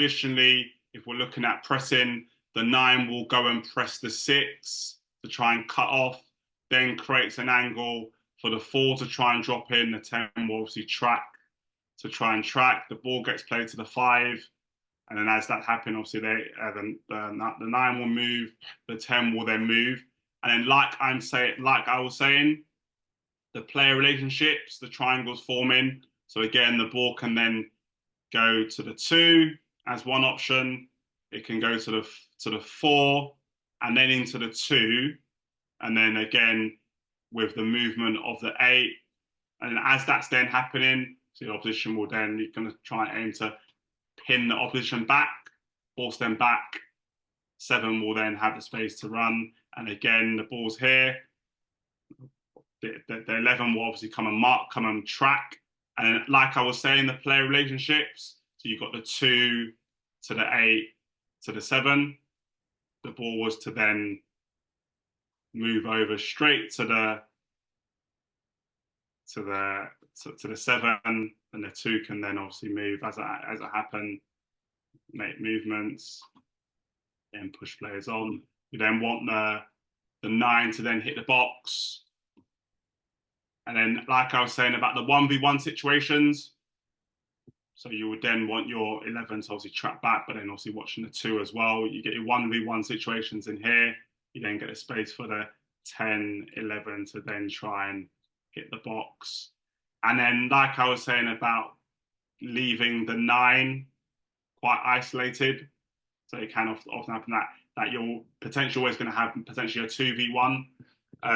traditionally, if we're looking at pressing, the 9 will go and press the 6 to try and cut off, then creates an angle for the 4 to try and drop in. The 10 will obviously track to try and track. The ball gets played to the 5. And then as that happens, obviously the 9 will move, the 10 will then move. And then like I was saying, the player relationships, the triangles forming. So again, the ball can then go to the 2 as one option. It can go to the 4 and then into the 2. And then again, with the movement of the 8. And as that's then happening, so the opposition will then, you're going to try and aim to pin the opposition back, force them back. 7 will then have the space to run. And again, the ball's here. The 11 will obviously come and track. And like I was saying, the player relationships. So you've got the 2 to the 8 to the 7. The ball was to then move over straight to the 7, and the 2 can then obviously move as it happens, make movements, and push players on. You then want the 9 to then hit the box. And then, like I was saying about the 1v1 situations, so you would then want your 11 to obviously track back, but then obviously watching the 2 as well. You get your 1v1 situations in here. You then get a space for the 10, 11 to then try and hit the box. And then, like I was saying about leaving the 9 quite isolated, so it can often happen that you're potentially always going to have potentially a 2v1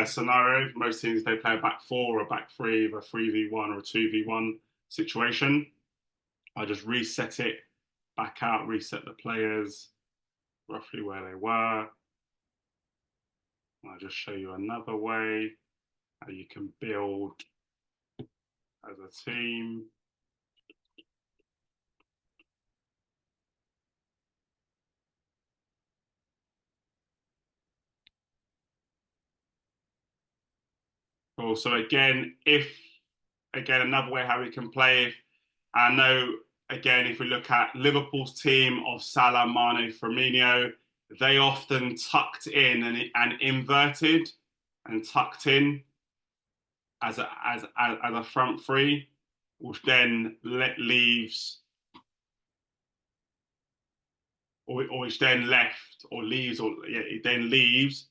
scenario. Most teams, they play a back 4 or a back 3, either a 3v1 or a 2v1 situation. I just reset it back out, reset the players roughly where they were. I'll just show you another way how you can build as a team. Cool. So again, another way how we can play, I know, again, if we look at Liverpool's team of Salah, Mané, Firmino, they often tucked in and inverted and tucked in as a front 3, which then leaves, or which then left or leaves, or yeah, it then leaves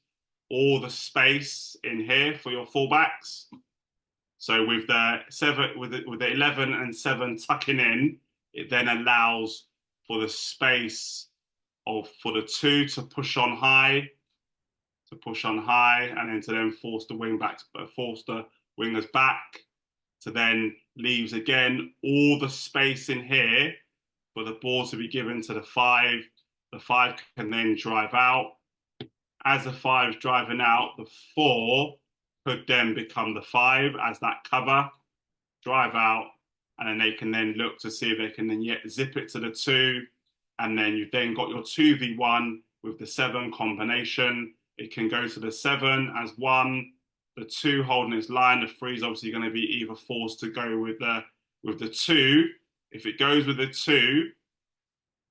all the space in here for your fullbacks. So with the 7, with the 11 and 7 tucking in, it then allows for the space for the 2 to push on high, and then to then force the wingers back, to then leaves again all the space in here for the ball to be given to the 5. The 5 can then drive out. As the 5's driving out, the 4 could then become the 5 as that cover, drive out, and then they can then look to see if they can then zip it to the 2, and then you've then got your 2v1 with the 7 combination. It can go to the 7 as 1, the 2 holding its line. The 3 is obviously going to be either forced to go with the 2. If it goes with the 2,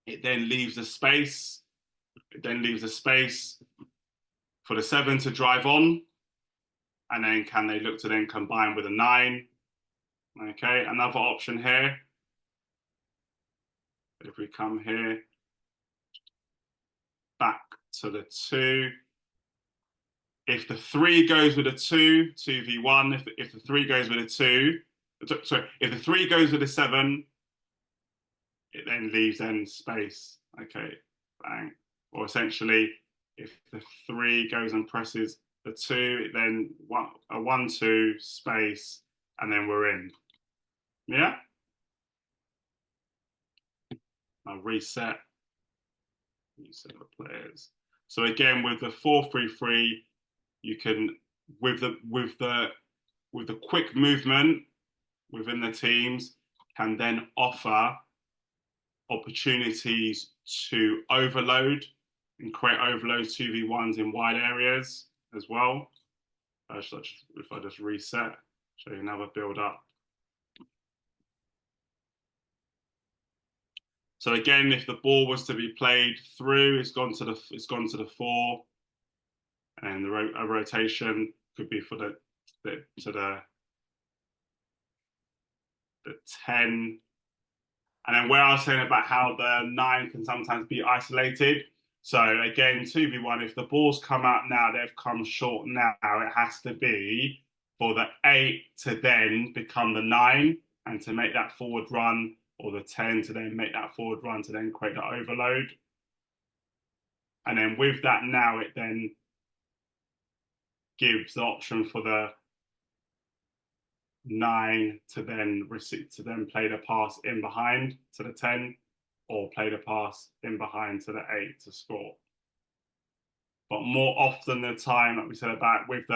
it then leaves a space. For the 7 to drive on, and then can they look to then combine with a 9? Okay, another option here. If we come here, back to the 2. If the 3 goes with a 2, 2v1, if the 3 goes with a 2, sorry, if the 3 goes with a 7, it then leaves then space. Okay, bang. Or essentially, if the 3 goes and presses the 2, it then a 1-2 space, and then we're in. Yeah? I'll reset the players. So again, with the 4-3-3, you can, with the quick movement within the teams, can then offer opportunities to overload and create overloads 2v1s in wide areas as well. If I just reset, show you another build up. So again, if the ball was to be played through, it's gone to the four, and a rotation could be for to the 10. And then where I was saying about how the 9 can sometimes be isolated. So again, 2v1, if the ball's come out now, they've come short now, it has to be for the 8 to then become the 9 and to make that forward run, or the 10 to then make that forward run to then create the overload. And then with that now, it then gives the option for the 9 to then play the pass in behind to the 10, or play the pass in behind to the 8 to score. But more often the time, like we said about with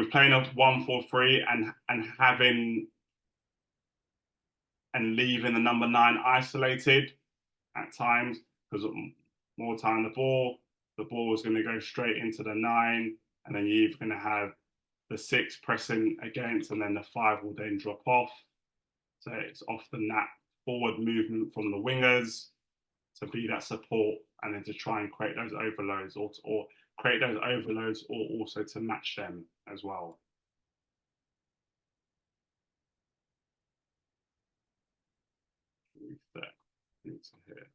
playing a 1-4-3 and having and leaving the number 9 isolated at times, because more time the ball is going to go straight into the 9, and then you're going to have the 6 pressing against, and then the 5 will then drop off. So it's often that forward movement from the wingers to be that support, and then to try and create those overloads, or create those overloads, or also to match them as well. Reset into here.